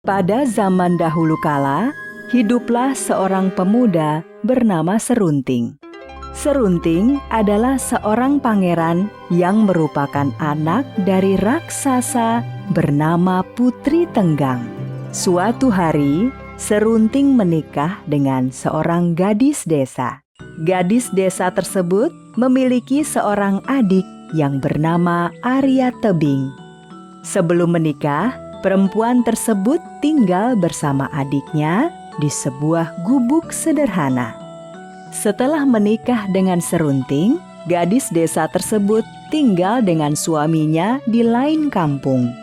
Pada zaman dahulu kala, hiduplah seorang pemuda bernama Serunting. Serunting adalah seorang pangeran yang merupakan anak dari raksasa bernama Putri Tenggang. Suatu hari, Serunting menikah dengan seorang gadis desa. Gadis desa tersebut memiliki seorang adik yang bernama Arya Tebing. Sebelum menikah, perempuan tersebut tinggal bersama adiknya di sebuah gubuk sederhana. Setelah menikah dengan Serunting, gadis desa tersebut tinggal dengan suaminya di lain kampung.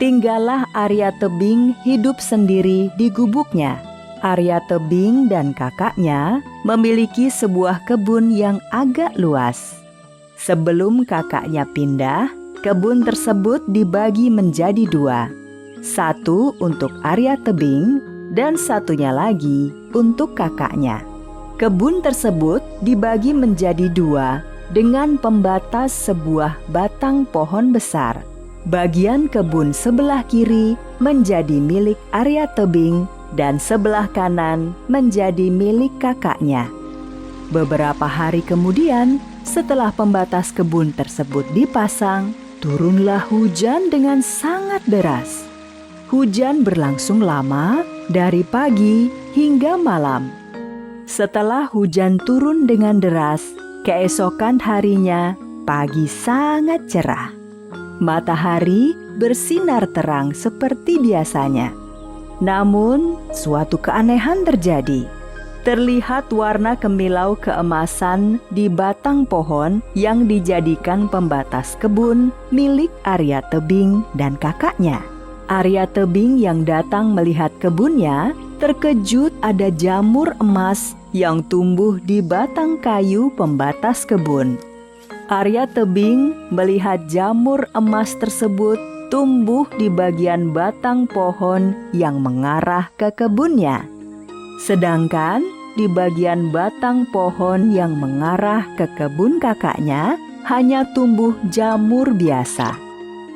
Tinggallah Arya Tebing hidup sendiri di gubuknya. Arya Tebing dan kakaknya memiliki sebuah kebun yang agak luas. Sebelum kakaknya pindah, kebun tersebut dibagi menjadi dua. Satu untuk Arya Tebing dan satunya lagi untuk kakaknya. Kebun tersebut dibagi menjadi dua dengan pembatas sebuah batang pohon besar. Bagian kebun sebelah kiri menjadi milik Arya Tebing dan sebelah kanan menjadi milik kakaknya. Beberapa hari kemudian, setelah pembatas kebun tersebut dipasang, turunlah hujan dengan sangat deras. Hujan berlangsung lama dari pagi hingga malam. Setelah hujan turun dengan deras, keesokan harinya pagi sangat cerah. Matahari bersinar terang seperti biasanya. Namun, suatu keanehan terjadi. Terlihat warna kemilau keemasan di batang pohon yang dijadikan pembatas kebun milik Arya Tebing dan kakaknya. Arya Tebing yang datang melihat kebunnya terkejut ada jamur emas yang tumbuh di batang kayu pembatas kebun. Arya Tebing melihat jamur emas tersebut tumbuh di bagian batang pohon yang mengarah ke kebunnya. Sedangkan di bagian batang pohon yang mengarah ke kebun kakaknya hanya tumbuh jamur biasa.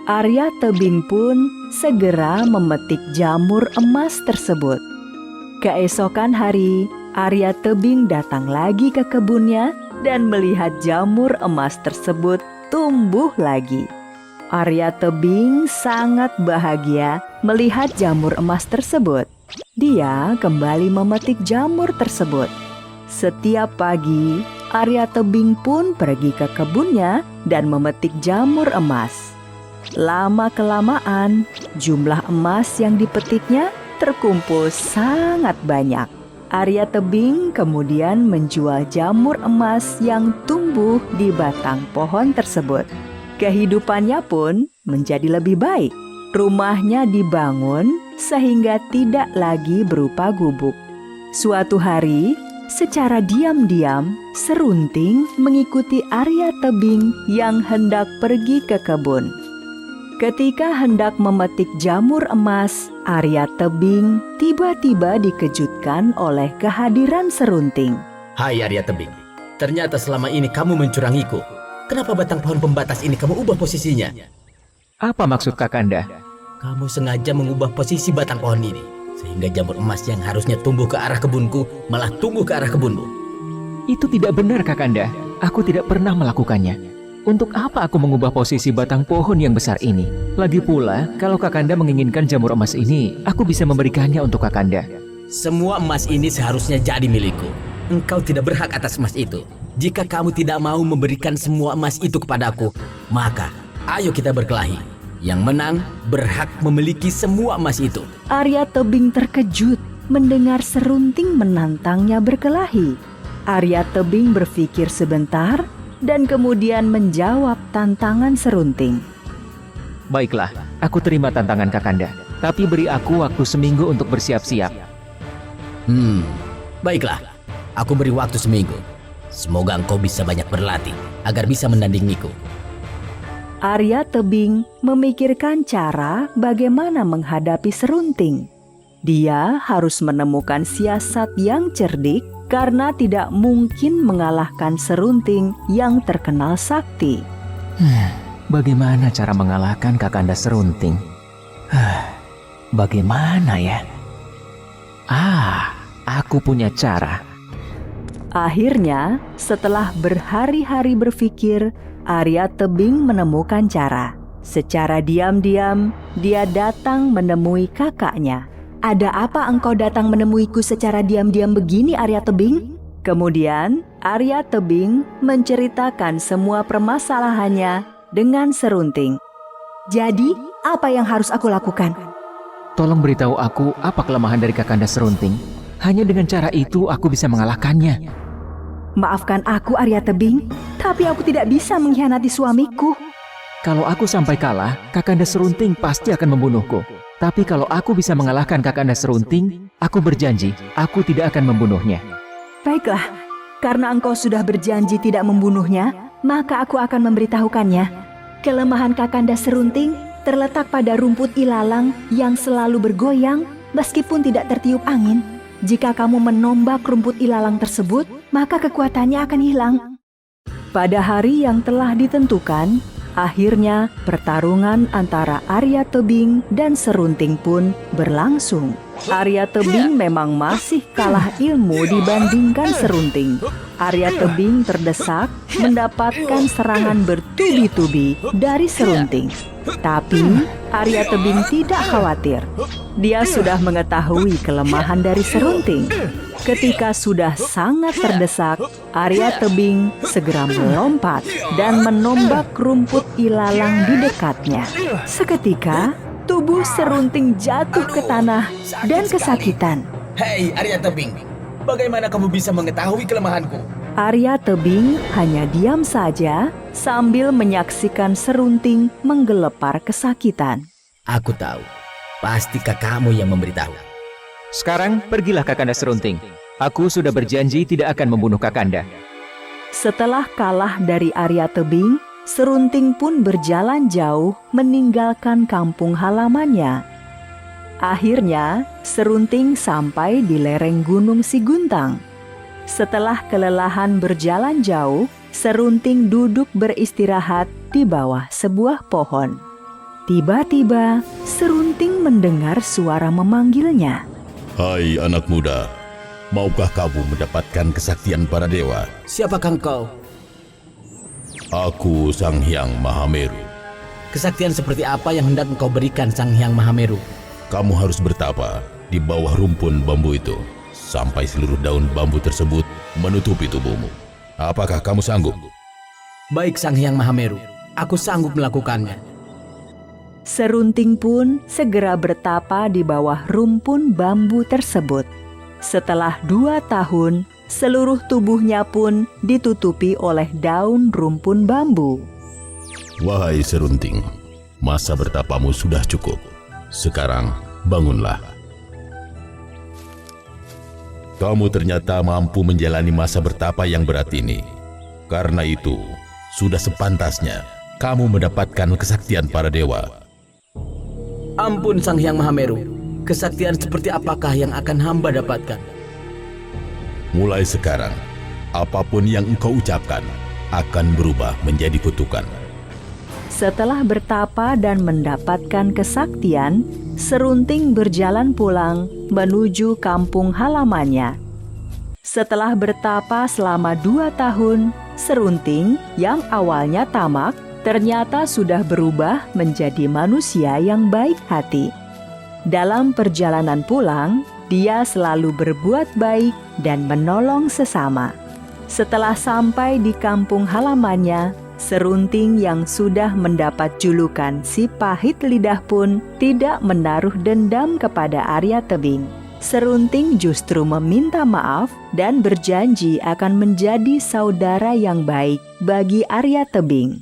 Arya Tebing pun segera memetik jamur emas tersebut. Keesokan hari, Arya Tebing datang lagi ke kebunnya dan melihat jamur emas tersebut tumbuh lagi. Arya Tebing sangat bahagia melihat jamur emas tersebut. Dia kembali memetik jamur tersebut. Setiap pagi, Arya Tebing pun pergi ke kebunnya dan memetik jamur emas. Lama-kelamaan, jumlah emas yang dipetiknya terkumpul sangat banyak. Arya Tebing kemudian menjual jamur emas yang tumbuh di batang pohon tersebut. Kehidupannya pun menjadi lebih baik. Rumahnya dibangun sehingga tidak lagi berupa gubuk. Suatu hari, secara diam-diam, Serunting mengikuti Arya Tebing yang hendak pergi ke kebun. Ketika hendak memetik jamur emas, Arya Tebing tiba-tiba dikejutkan oleh kehadiran Serunting. Hai Arya Tebing, ternyata selama ini kamu mencurangiku. Kenapa batang pohon pembatas ini kamu ubah posisinya? Apa maksud Kakanda? Kamu sengaja mengubah posisi batang pohon ini, sehingga jamur emas yang harusnya tumbuh ke arah kebunku malah tumbuh ke arah kebunmu. Itu tidak benar Kakanda. Aku tidak pernah melakukannya. Untuk apa aku mengubah posisi batang pohon yang besar ini? Lagi pula, kalau Kakanda menginginkan jamur emas ini, aku bisa memberikannya untuk Kakanda. Semua emas ini seharusnya jadi milikku. Engkau tidak berhak atas emas itu. Jika kamu tidak mau memberikan semua emas itu kepadaku, maka ayo kita berkelahi. Yang menang berhak memiliki semua emas itu. Arya Tebing terkejut mendengar Serunting menantangnya berkelahi. Arya Tebing berpikir sebentar dan kemudian menjawab tantangan Serunting. Baiklah, aku terima tantangan Kakanda. Tapi beri aku waktu seminggu untuk bersiap-siap. Baiklah, aku beri waktu seminggu. Semoga engkau bisa banyak berlatih agar bisa menandingiku. Arya Tebing memikirkan cara bagaimana menghadapi Serunting. Dia harus menemukan siasat yang cerdik karena tidak mungkin mengalahkan Serunting yang terkenal sakti. Bagaimana cara mengalahkan Kakanda Serunting? Bagaimana ya? Aku punya cara. Akhirnya, setelah berhari-hari berpikir, Arya Tebing menemukan cara. Secara diam-diam, dia datang menemui kakaknya. "Ada apa engkau datang menemuiku secara diam-diam begini, Arya Tebing?" Kemudian, Arya Tebing menceritakan semua permasalahannya dengan Serunting. "Jadi, apa yang harus aku lakukan?" Tolong beritahu aku apa kelemahan dari Kakanda Serunting. Hanya dengan cara itu aku bisa mengalahkannya. "Maafkan aku, Arya Tebing, tapi aku tidak bisa mengkhianati suamiku." Kalau aku sampai kalah, Kakanda Serunting pasti akan membunuhku. Tapi kalau aku bisa mengalahkan Kakanda Serunting, aku berjanji, aku tidak akan membunuhnya. "Baiklah, karena engkau sudah berjanji tidak membunuhnya, maka aku akan memberitahukannya. Kelemahan Kakanda Serunting terletak pada rumput ilalang yang selalu bergoyang meskipun tidak tertiup angin. Jika kamu menombak rumput ilalang tersebut, maka kekuatannya akan hilang." Pada hari yang telah ditentukan, akhirnya pertarungan antara Arya Tebing dan Serunting pun berlangsung. Arya Tebing memang masih kalah ilmu dibandingkan Serunting. Arya Tebing terdesak mendapatkan serangan bertubi-tubi dari Serunting. Tapi Arya Tebing tidak khawatir. Dia sudah mengetahui kelemahan dari Serunting. Ketika sudah sangat terdesak, Arya Tebing segera melompat dan menombak rumput ilalang di dekatnya. Seketika, tubuh Serunting jatuh ke tanah dan kesakitan. Hei Arya Tebing, bagaimana kamu bisa mengetahui kelemahanku? Arya Tebing hanya diam saja sambil menyaksikan Serunting menggelepar kesakitan. Aku tahu, pasti kakakmu yang memberitahu. Sekarang pergilah Kakanda Serunting. Aku sudah berjanji tidak akan membunuh Kakanda. Setelah kalah dari Arya Tebing, Serunting pun berjalan jauh meninggalkan kampung halamannya. Akhirnya, Serunting sampai di lereng Gunung Siguntang. Setelah kelelahan berjalan jauh, Serunting duduk beristirahat di bawah sebuah pohon. Tiba-tiba, Serunting mendengar suara memanggilnya. "Hai anak muda, maukah kamu mendapatkan kesaktian para dewa? Siapakah engkau? Aku Sang Hyang Mahameru. Kesaktian seperti apa yang hendak engkau berikan Sang Hyang Mahameru? Kamu harus bertapa di bawah rumpun bambu itu, sampai seluruh daun bambu tersebut menutupi tubuhmu. Apakah kamu sanggup?" Baik Sang Hyang Mahameru, aku sanggup melakukannya. Serunting pun segera bertapa di bawah rumpun bambu tersebut. Setelah 2 tahun, seluruh tubuhnya pun ditutupi oleh daun rumpun bambu. "Wahai Serunting, masa bertapamu sudah cukup. Sekarang bangunlah. Kamu ternyata mampu menjalani masa bertapa yang berat ini. Karena itu, sudah sepantasnya kamu mendapatkan kesaktian para dewa." Ampun Sang Hyang Mahameru, kesaktian seperti apakah yang akan hamba dapatkan? Mulai sekarang, apapun yang engkau ucapkan akan berubah menjadi kutukan. Setelah bertapa dan mendapatkan kesaktian, Serunting berjalan pulang menuju kampung halamannya. Setelah bertapa selama 2 tahun, Serunting yang awalnya tamak ternyata sudah berubah menjadi manusia yang baik hati. Dalam perjalanan pulang, dia selalu berbuat baik dan menolong sesama. Setelah sampai di kampung halamannya, Serunting yang sudah mendapat julukan si pahit lidah pun tidak menaruh dendam kepada Arya Tebing. Serunting justru meminta maaf dan berjanji akan menjadi saudara yang baik bagi Arya Tebing.